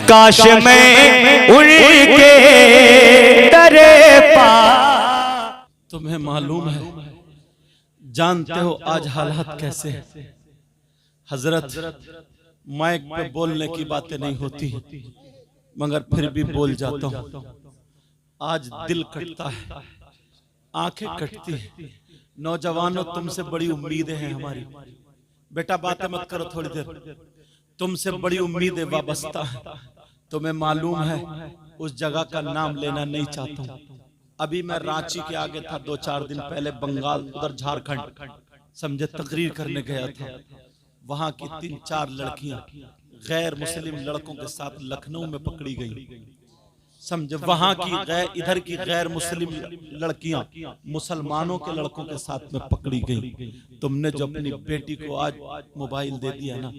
काश मैं उनके दरे पा। तुम्हें मालूम है, जानते हो आज हालात कैसे हैं। हजरत माइक पे बोलने की बातें नहीं होती, मगर फिर भी बोल जाता हूं। आज दिल कटता है, आंखें कटती है। नौजवानों, तुमसे बड़ी उम्मीदें हैं हमारी। बेटा बातें मत करो थोड़ी देर, तुमसे बड़ी उम्मीदें वाबस्ता है। तुम्हें मालूम है, उस जगह का नाम लेना नहीं चाहता हूं। अभी मैं रांची के आगे था, 2-4 दिन पहले बंगाल, उधर झारखंड, समझे तकरीर करने गया था। वहां की 3-4 लड़कियां गैर मुस्लिम लड़कों के साथ लखनऊ में पकड़ी गई। समझे, वहां की इधर की गैर मुस्लिम लड़कियां मुसलमानों के लड़कों के साथ में पकड़ी गई। तुमने जो अपनी बेटी को आज मोबाइल दे दिया ना,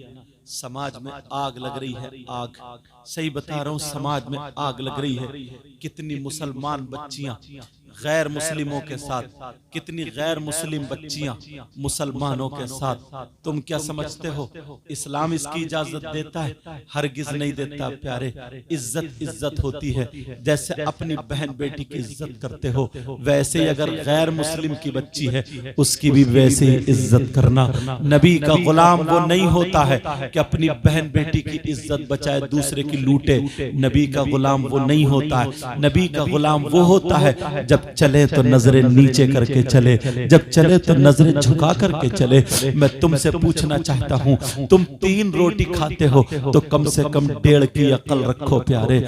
समाज में आग लग रही है। आग, सही बता रहा हूं, समाज में आग लग रही है। कितनी मुसलमान बच्चियां गैर मुस्लिमों के साथ, कितनी गैर मुस्लिम बच्चियां मुसलमानों के साथ। तुम क्या समझते हो इस्लाम इसकी इजाजत देता है? हरगिज नहीं देता प्यारे। इज्जत इज्जत होती है। जैसे अपनी बहन बेटी की इज्जत करते हो, वैसे ही अगर गैर मुस्लिम की बच्ची है उसकी भी वैसे ही इज्जत करना। नबी का गुलाम वो नहीं होता है कि अपनी बहन बेटी की इज्जत बचाए दूसरे की लूटे। नबी का गुलाम वो नहीं होता है। नबी का गुलाम वो होता है जब चले तो नजरें नीचे करके चले, जब चले तो नजरें झुका करके चले। मैं तुमसे पूछना चाहता हूं, तुम 3 रोटी खाते हो तो कम से कम 1.5 की अकल रखो प्यारे।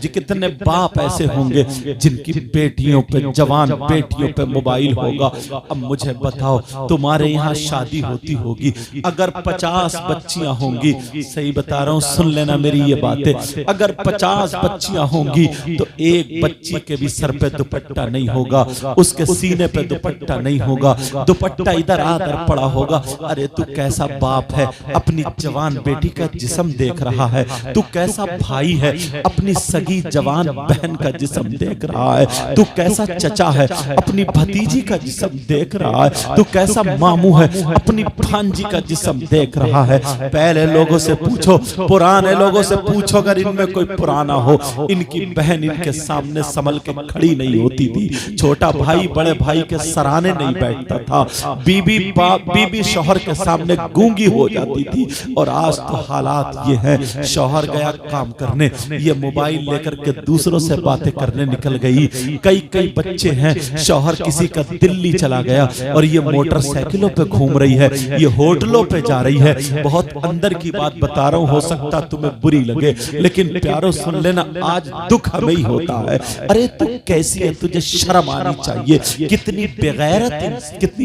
कितने बाप ऐसे होंगे जिनकी बेटियों पे, जवान बेटियों पे मोबाइल होगा। अब मुझे बताओ, तुम्हारे यहाँ शादी होती होगी, अगर 50 बच्चियां होंगी, सही बता रहा हूं, सुन लेना मेरी ये बातें, अगर 50 बच्चियां होंगी तो एक बच्ची के भी सर पे दुपट्टा नहीं होगा, उसके सीने पे दुपट्टा नहीं होगा, दुपट्टा इधर आकर पड़ा होगा। अरे तू कैसा बाप है, अपनी जवान बेटी का जिस्म देख रहा है। तू कैसा भाई है, अपनी सगी जवान बहन का जिस्म देख रहा है। तू कैसा चचा है, अपनी भतीजी का जिस्म देख रहा है। तू कैसा मामू है, अपनी भांजी का जिस्म देख रहा है। पहले लोगों से पूछो, पुराने लोगों से पूछो, अगर इनमें कोई पुराना हो, इनकी बहन इनके सामने संभल के खड़ी नहीं होती थी। छोटा भाई बड़े भाई के सराहने नहीं बैठता था। बीबी शौहर के सामने गूंगी हो जाती थी। और आज तो हालात ये है, शौहर गया काम करने, ये मोबाइल लेकर के दूसरों से बातें करने निकल गई। कई बच्चे हैं, शौहर किसी का दिल्ली चला गया और ये मोटरसाइकिलों पे घूम रही है, ये होटलों पे जा रही है। बहुत अंदर की बात बता रहा हूं, हो सकता तुम्हें बुरी लगे, लेकिन प्यारो सुन लेना, आज दुख हमें ही होता है। अरे तू कैसी है, तुझे शर्म आनी चाहिए। कितनी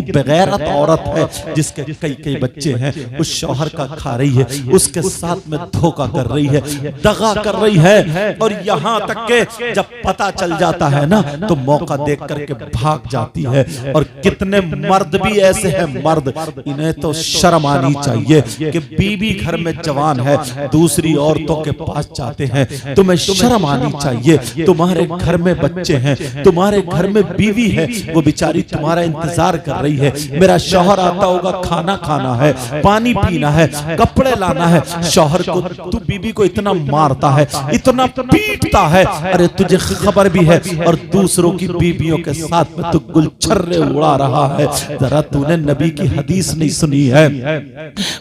बेगैरत औरत है जिसके कई बच्चे हैं, उस शौहर का खा रही है, उसके साथ में धोखा कर रही है, दगा कर रही है। और यहां तक के जब पता चल जाता है ना, तो मौका देख करके भाग जाती है। और कितने मर्द भी ऐसे हैं, मर्द, इन्हें तो शर्म आनी चाहिए कि बीबी घर में जवान है, दूसरी औरतों के पास जाते हैं। तुम्हें शर्म आनी चाहिए। तुम्हारे घर में बच्चे हैं, तुम्हारे घर में बीवी है, वो बेचारी तुम्हारा इंतजार कर रही है। मेरा शौहर आता होगा, खाना खाना है, पानी पीना है, कपड़े लाना है। शौहर को तू बीबी को इतना मारता है, इतना पीटता है, अरे तुझे खबर भी है। और दूसरों की बीबियों के साथ में तू गुलछर्रे उड़ा रहा है। जरा तूने नबी की हदीस नहीं सुनी है।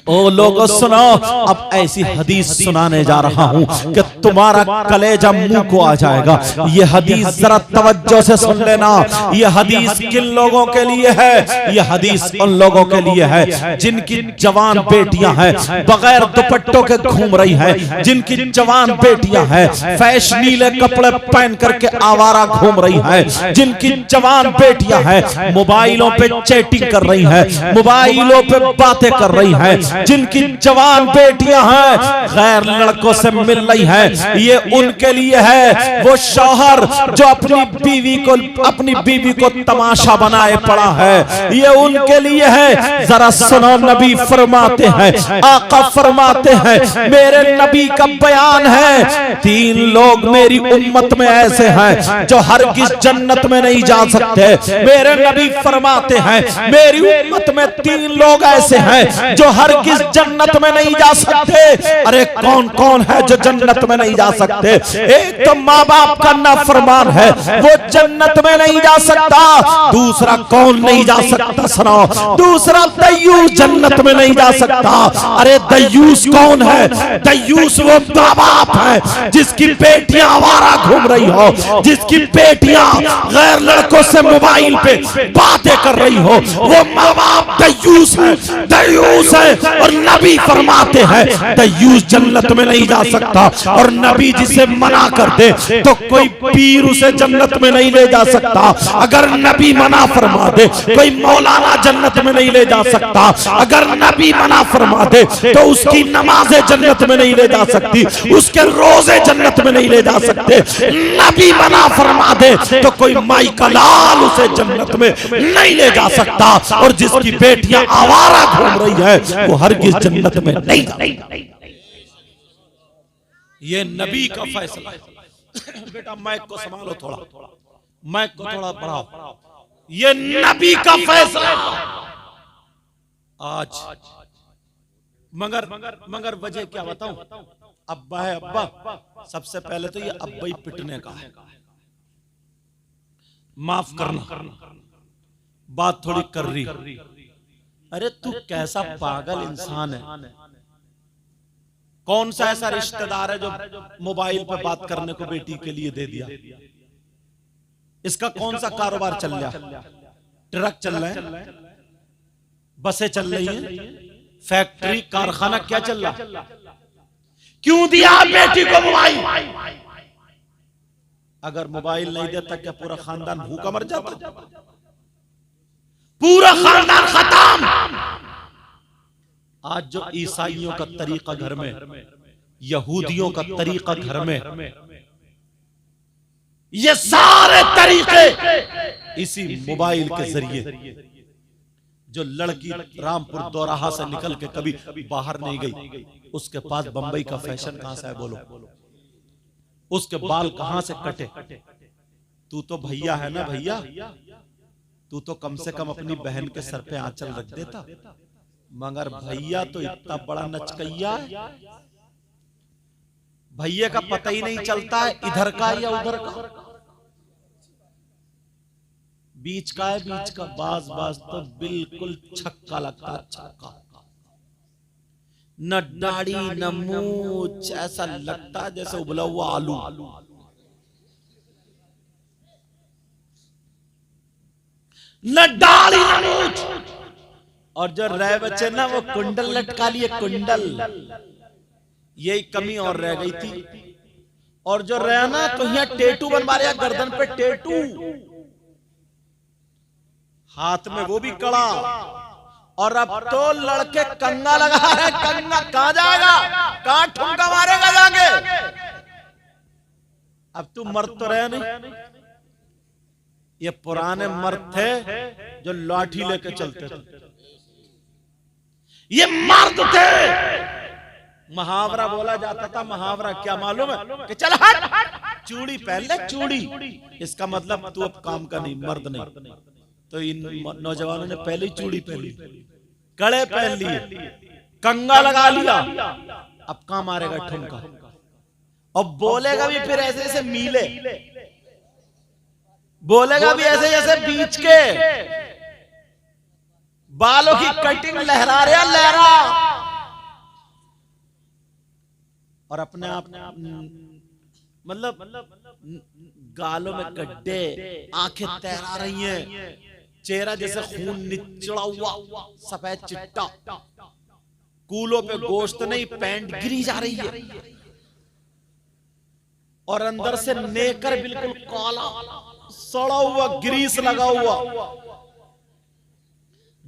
ओ लोगों सुनो, अब ऐसी हदीस सुनाने जा रहा हूं कि तुम्हारा कलेजा मुंह को आ जाएगा। ये हदीस जरा तवज्जो से सुन लेना। ये हदीस किन लोगों के लिए है? ये हदीस उन लोगों के लिए है जिनकी जवान बेटियां हैं बगैर दुपट्टों के घूम रही हैं, जिनकी जवान बेटियां हैं फैशनीले कपड़े पहन करके आवारा घूम रही हैं, जिनकी जवान बेटियां हैं मोबाइलों पे चैटिंग कर रही हैं, मोबाइलों पे बातें कर रही हैं, जिनकी जवान बेटियां हैं गैर लड़कों से मिल रही हैं। ये उनके लिए है। वो शौहर जो अपनी बीवी को अपनी बीवी को तमाशा बनाए पड़ा है, ये उनके लिए है। जरा सुनो, नबी फरमाते हैं, आका फरमाते हैं, मेरे नबी का बयान है, 3 लोग मेरी उम्मत में ऐसे हैं जो हरगिज जन्नत में नहीं जा सकते। मेरे नबी फरमाते हैं, मेरी उम्मत में 3 लोग ऐसे हैं जो हरगिज जन्नत में नहीं जा सकते। अरे कौन कौन है जो जन्नत में नहीं जा सकते? एक तो माँ बाप का नाफरमान है, वो जन्नत में नहीं जा सकता। दूसरा कौन नहीं जा सकता? सुनो, दूसरा दयूस जन्नत में नहीं जा सकता। अरे दयूस कौन है? दयूस वो माँ बाप है जिसकी बेटियां आवारा घूम रही हो, जिसकी बेटियां गैर लड़कों से मोबाइल पे बातें कर रही हो, वो माँ बाप दयूस है, दयूस है। और नबी फरमाते हैं दयूस जन्नत में नहीं जा सकता। और नबी जिसे मना कर दे तो कोई पीर उसे जन्नत में नहीं ले जा सकता। अगर नबी मना फरमा दे, कोई मौलाना जन्नत में नहीं ले जा सकता। अगर नबी मना फरमा दे तो उसकी नमाजें जन्नत में नहीं ले जा सकती, उसके रोजे जन्नत में नहीं ले जा सकते। नबी मना फरमा दे तो कोई माई का लाल उसे जन्नत में नहीं ले जा सकता। और जिसकी बेटियां आवारा घूम रही है वो हरगिज जन्नत में नहीं जाएगी। ये नबी का फैसला है। बेटा माइक को संभालो, थोड़ा माइक को थोड़ा बढ़ाओ। ये नबी का फैसला आज। मगर वजह क्या बताऊं? अब्बा है, अब्बा सबसे पहले तो ये अब्बा ही पिटने का है। माफ करना, बात थोड़ी कर रही। अरे तू कैसा पागल इंसान है? कौन सा ऐसा रिश्तेदार है जो मोबाइल पर बात करने को बेटी के लिए दे दिया? इसका कौन सा कारोबार चल रहा है? ट्रक चल रहा है, बसें चल रही हैं, फैक्ट्री कारखाना क्या चल रहा? क्यों दिया बेटी को मोबाइल? अगर मोबाइल नहीं देता क्या पूरा खानदान भूखा मर जाता? पूरा खानदान खत्म। आज जो ईसाइयों का तरीका घर में, यहूदियों का तरीका घर में, ये सारे तरीके इसी मोबाइल के जरिए। जो लड़की रामपुर दोराहा से निकल के कभी बाहर नहीं गई, उसके पास बंबई का फैशन कहां से है बोलो? उसके बाल कहां से कटे? तू तो भैया है ना भैया, तू तो कम से कम अपनी बहन के सर पे आंचल रख देता। मगर भैया तो इतना बड़ा नचकैया है, भैया का पता ही नहीं चलता है इधर का या उधर का, बीच का है, बीच का। बाज बाज तो बिल्कुल छक्का लगता है, छक्का। न दाढ़ी न मूंछ, ऐसा लगता है जैसे उबला हुआ आलू। न दाढ़ी न मूंछ। और जो रह बच्चे ना वो कुंडल लटका लिए, कुंडल। यही कमी और रह गई थी। और जो रह ना तो यहाँ टेटू बनवा लिया, गर्दन पे टेटू, हाथ में वो भी कड़ा। और अब तो लड़के कंगा लगा रहे। कंगा कहां जाएगा? कहां ठुमका मारेगा जाके? अब तू मर्द तो रहे नहीं। ये पुराने मर्द थे जो लाठी लेके चलते थे, ये मर्द थे। मुहावरा बोला जाता था। मुहावरा क्या मालूम है? कि चल हट, चूड़ी पहन ले, चूड़ी। इसका मतलब तू अब काम का नहीं, मर्द नहीं। तो इन नौजवानों ने पहले ही चूड़ी पहन ली, कड़े पहन लिए, कंगा लगा लिया। अब कहां मारेगा ठुमका? और बोलेगा भी फिर ऐसे ऐसे मीले, बोलेगा भी ऐसे जैसे बीच के बालों की कटिंग लहरा रहा लहरा। और अपने आप मतलब गालों में गड्ढे, आंखें तैरा रही हैं, चेहरा जैसे खून निचड़ा हुआ, सफेद चिट्टा, कूलों पे गोश्त नहीं, पैंट गिरी जा रही है। और अंदर से नेकर बिल्कुल काला, सड़ा हुआ, ग्रीस लगा हुआ।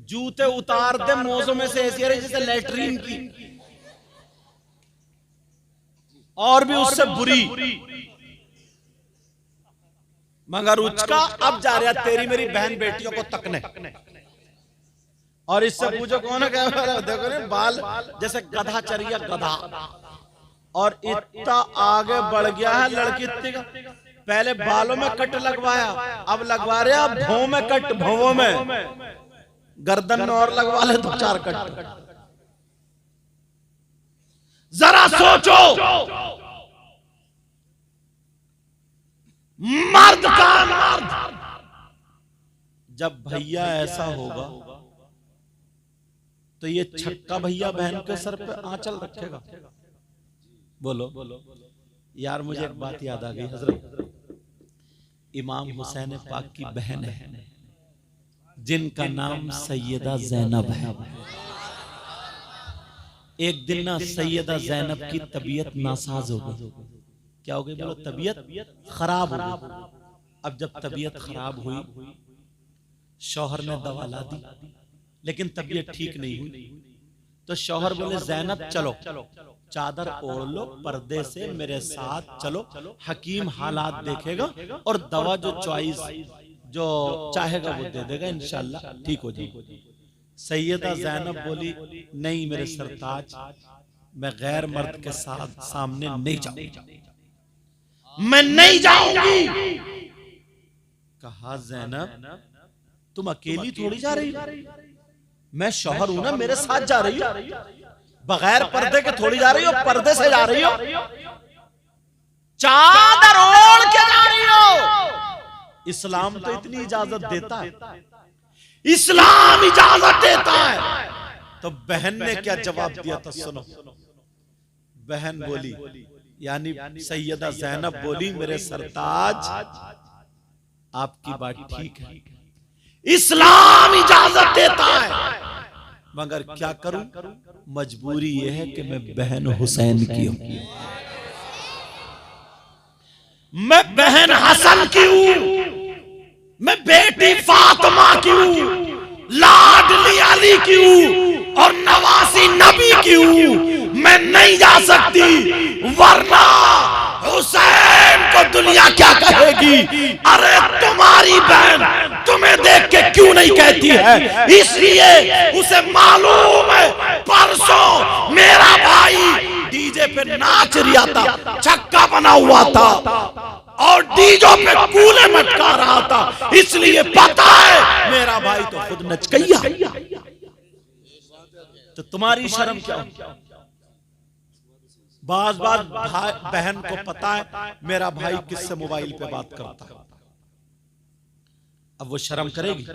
जूते उतार दे मोजों में से ऐसी जैसे लैट्रीन की, और भी उससे बुरी। मगर उसका अब जा रहा तेरी मेरी बहन बेटियों को तकने। और इससे पूछो कौन है, देखो ना बाल जैसे गधा चरिया गधा, और इतना आगे बढ़ गया है लड़की इतनी का। पहले बालों में कट लगवाया, अब लगवा रहे अब भौं में कट, भौं में, गर्दन में और लगवा ले तो 4 कट। जरा सोचो, मर्द का मर्द जब भैया ऐसा होगा तो ये छक्का भैया बहन के सर पे आंचल रखेगा। बोलो यार, मुझे एक बात याद आ गई। हजरत इमाम हुसैन पाक की बहन है जिनका नाम सैयदा जैनब है। एक दिन ना सैयदा जैनब की तबीयत नासाज हो गई। क्या हो गई? बोलो, तबीयत खराब हो गई। अब जब तबीयत खराब हुई, शौहर ने दवा ला दी, लेकिन तबीयत ठीक नहीं हुई। तो शौहर बोले, जैनब चलो, चादर ओढ़ लो, पर्दे से मेरे साथ चलो, हकीम हालात देखेगा और दवा जो चॉइस जो चाहेगा वो दे देगा, इंशाल्लाह ठीक हो जाएगी। सैयदा जैनब बोली, नहीं मेरे सरताज, मैं गैर मर्द के साथ सामने नहीं जाऊंगी, मैं नहीं जाऊंगी। कहा, जैनब तुम अकेली थोड़ी जा रही हो, मैं शौहर हूं ना, मेरे साथ जा रही हो, बगैर पर्दे के थोड़ी जा रही हो, पर्दे से जा रही हो, चादर ओढ़ के जा रही हो। इस्लाम तो इतनी इजाजत देता है, इस्लाम इजाजत देता है। तो बहन ने क्या जवाब दिया था सुनो। बहन बोली, यानी सैयदा जैनब बोली, मेरे सरताज आपकी बात ठीक है, इस्लाम इजाजत देता है, मगर क्या करूं, मजबूरी यह है कि मैं बहन हुसैन की हूं, मैं बहन हसन की हूं, मैं बेटी फातिमा की हूं, लाडली अली की हूं और नवासी नबी की हूं, मैं नहीं जा सकती, वरना हुसैन को दुनिया क्या कहेगी। अरे तुम्हारी बहन तुम्हें देख के क्यों नहीं कहती है, इसलिए उसे मालूम है परसों मेरा भाई डीजे पे नाच रिया था, छक्का बना हुआ था और डीजे पे कूले मटका रहा था, इसलिए पता है मेरा भाई तो खुद नचकैया। तो तुम्हारी शर्म क्या? बाज बहन को पता है मेरा भाई किससे मोबाइल पे बात करता है, अब वो शर्म करेगी।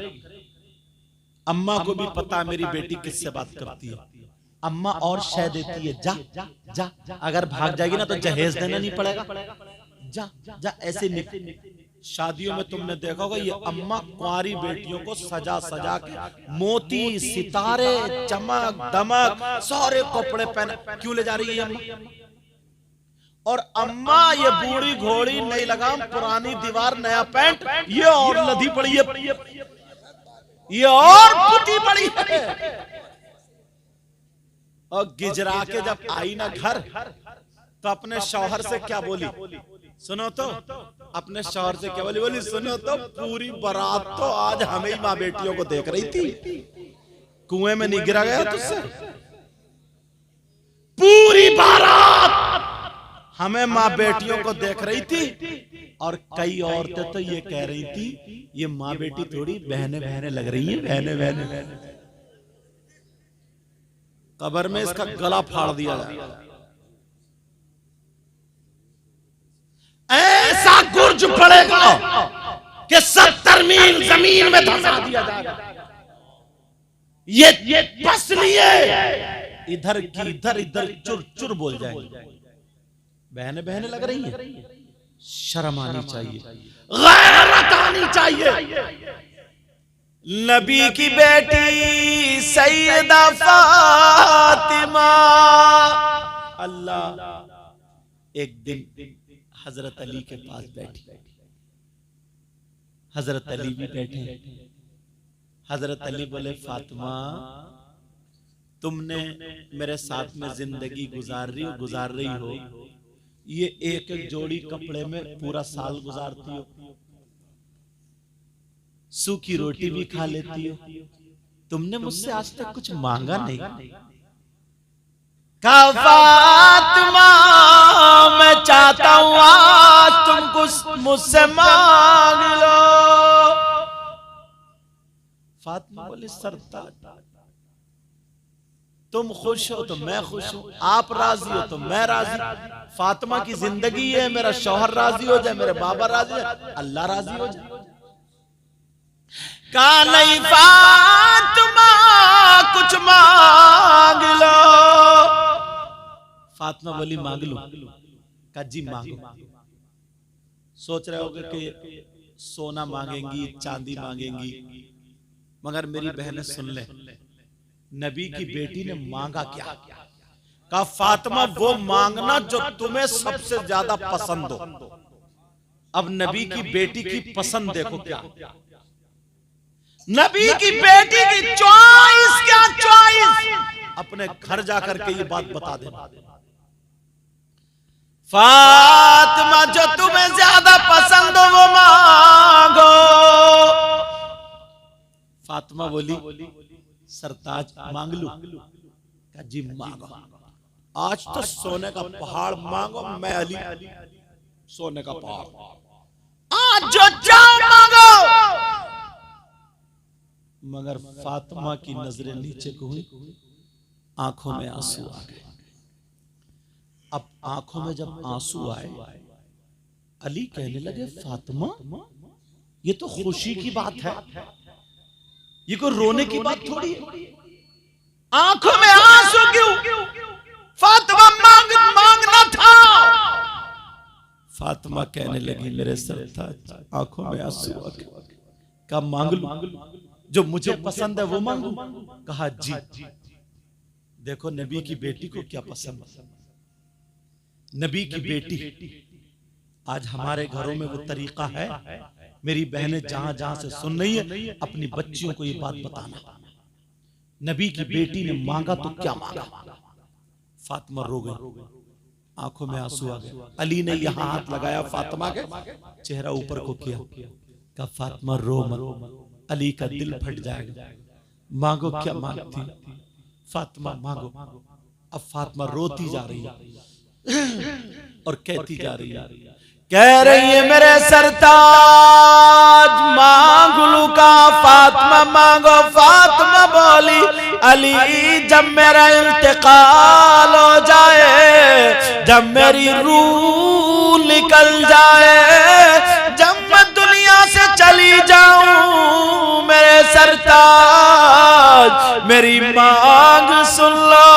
अम्मा को भी पता है मेरी बेटी किससे बात करती है, अम्मा और शह देती है, जा जा, अगर भाग जाएगी ना तो जहेज देना नहीं पड़ेगा, जा जा, ऐसे शादियों में तुमने देखा होगा, ये अम्मा कुंवारी बेटियों को सजा सजा के मोती सितारे चमक दमक सारे कपड़े पहने क्यों ले जा रही है अम्मा? और अम्मा ये बूढ़ी घोड़ी नई लगाम पुरानी दीवार नया पैंट, ये और लधी पड़ी है, ये और पुती पड़ी है। और गिजरा के जब आई ना घर तो अपने शौहर से क्या बोली सुनो तो, अपने शौहर से क्या बोली? बोली सुनो तो, पूरी बारात तो आज हमें ही माँ बेटियों को देख रही थी, कुएं में नहीं गिरा गया तुझसे, पूरी बारात हमें माँ बेटियों को देख रही थी। और कई औरतें तो ये कह रही थी ये माँ बेटी थोड़ी बहने बहने लग रही है, बहने बहने। कब्र में इसका गला फाड़ दिया जाए, ऐसा गुर्ज पड़ेगा कि 70 मील जमीन में धंसा दिया जाएगा। ये बस लिए इधर की इधर इधर चुर चुर बोल जाएंगे, बहने बहने लग रही है। शर्म आनी चाहिए, गैरत आनी चाहिए। नबी की बेटी सैयदा फातिमा, अल्लाह एक दिन हजरत अली के पास बैठी, हजरत अली भी बैठे। हजरत अली बोले, फातिमा तुमने मेरे साथ में जिंदगी गुजार रही हो, ये एक एक जोड़ी कपड़े में पूरा साल गुजारती हो, सूखी रोटी भी खा लेती हो, तुमने मुझसे आज तक कुछ मांगा नहीं। कहा फातिमा मैं चाहता हूं आज तुम कुछ मुझसे मांग लो। फातिमा बोली सरताज तुम खुश हो तो मैं खुश हूं, आप राजी हो तो मैं राजी। फातिमा की जिंदगी है, मेरा शौहर राजी हो जाए, मेरे बाबा राजी हो जाए, अल्लाह राजी हो जाए। कहा नहीं फातिमा कुछ मांग लो। फातिमा बोली मांग लो। कहा जी मांगो। सोच रहे होगे कि सोना मांगेंगी, चांदी मांगेंगी, मगर मेरी बहनें सुन ले, नबी की बेटी ने मांगा क्या? कहा फातिमा वो मांगना जो तुम्हें सबसे ज्यादा पसंद हो। अब नबी की बेटी की पसंद देखो क्या, नबी की बेटी की चॉइस क्या चॉइस, अपने घर जाकर के ये बात बता देना। फातिमा जो तुम्हें ज्यादा पसंद हो वो मांगो। फातिमा बोली सरताज मांग लूं? कहा जी मांगो। आज तो सोने का पहाड़ मांगो, मैं अली सोने का पहाड़, आज जो चाहो मांगो। मगर फातिमा की नजरें नीचे को हुई, आंखों में आंसू आ गए। अब आंखों में जब आंसू आए, अली कहने लगे फातिमा ये तो खुशी की बात है, ये कोई रोने की बात थोड़ी है। आंखों में आंसू क्यों? फातिमा मांगना था। फातिमा कहने लगी मेरे सरताज आंखों में आंसू आ गए। कहा मांग लूं? जो मुझे पसंद है वो मांगू? कहा जी। देखो नबी की बेटी को क्या पसंद, नबी की बेटी। आज हमारे घरों में वो तरीका है, मेरी बहनें जहां जहां से सुन रही है अपनी बच्चियों को ये बात बताना, नबी की बेटी ने मांगा तो क्या मांगा। फातिमा रो गई, आंखों में आंसू आ गए। अली ने यहां हाथ लगाया फातिमा के, चेहरा ऊपर को किया, कहा फातिमा रो मत, अली का दिल फट जाएगा, मांगो क्या मांगती। फातिमा मांगो। अब फातिमा रोती जा रही है और कहती जा रही है, कह रही है मेरे सरताज मांग लूं का? फातिमा मांगो। फातिमा बोली अली जब मेरा इंतकाल हो जाए, जब मेरी रूह निकल जाए, जब मैं दुनिया से चली जाऊं, मेरे सरताज मेरी मांग सुन लो।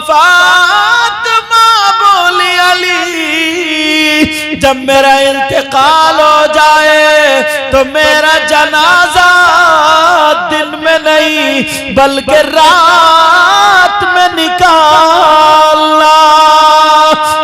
फातिमा बोली अली जब मेरा इंतकाल हो जाए तो मेरा जनाजा दिन में नहीं बल्कि रात में निकालना।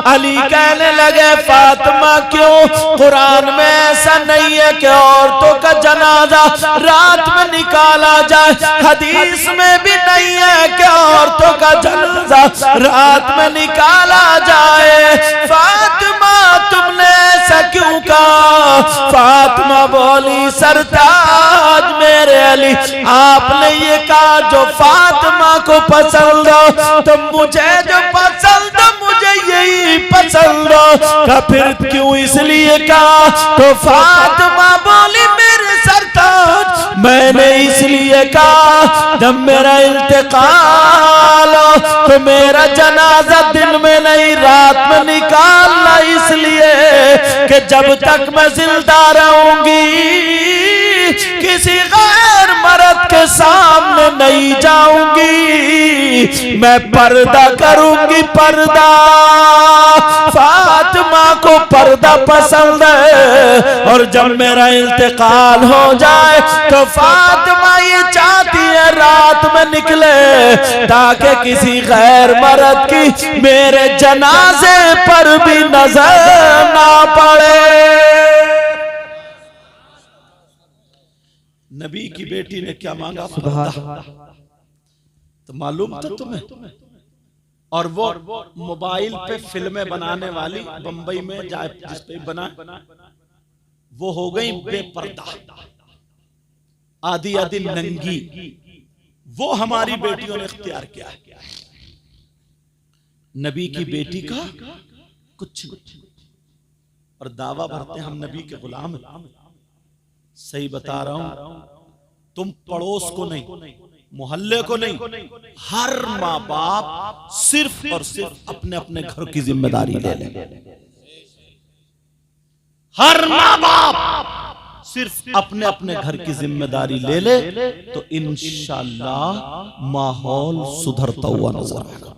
अली कहने लगे फातिमा क्यों? कुरान में ऐसा नहीं है कि औरतों का जनाजा रात में निकाला जाए, हदीस में भी नहीं है कि औरतों का जनाजा रात में निकाला जाए। फातिमा तुमने ऐसा क्यों कहा? फातिमा बोली सरताज मेरे अली आपने ये कहा जो फातिमा को पसंद हो तो मुझे जो पसंद हो मुझे यही पसंद हो। का फिर क्यों इसलिए कहा? तो फातिमा बोली मेरे सरताज मैंने इसलिए कहा जब मेरा इंतकाल हो तो मेरा जनाजा दिन में नहीं रात में निकालना, इसलिए कि जब तक मैं जिंदा रहूंगी किसी गैर मर्द के सामने नहीं जाऊंगी, मैं पर्दा करूंगी पर्दा। फातिमा को पर्दा पसंद है और जब मेरा इंतकाल हो जाए तो फातिमा ये चाहती है रात में निकले ताकि किसी गैर मर्द की मेरे जनाजे पर भी नजर ना पड़े। नबी की बेटी ने क्या मांगा? तो मालूम था तुम्हें? और वो मोबाइल पे फिल्में बनाने वाली बंबई में जिस पे बना वो हो गई बेपर्दा। आधी आधी नंगी, वो हमारी बेटियों ने इख्तियार किया है। नबी की बेटी का कुछ नहीं, और दावा भरते हम नबी के गुलाम हैं। सही बता रहा हूं, तुम पड़ोस को नहीं, मोहल्ले को नहीं, हर माँ बाप सिर्फ और सिर्फ अपने अपने घर की जिम्मेदारी ले लें। हर माँ बाप सिर्फ अपने अपने घर की जिम्मेदारी ले ले तो इंशाअल्लाह माहौल सुधरता हुआ नजर आएगा।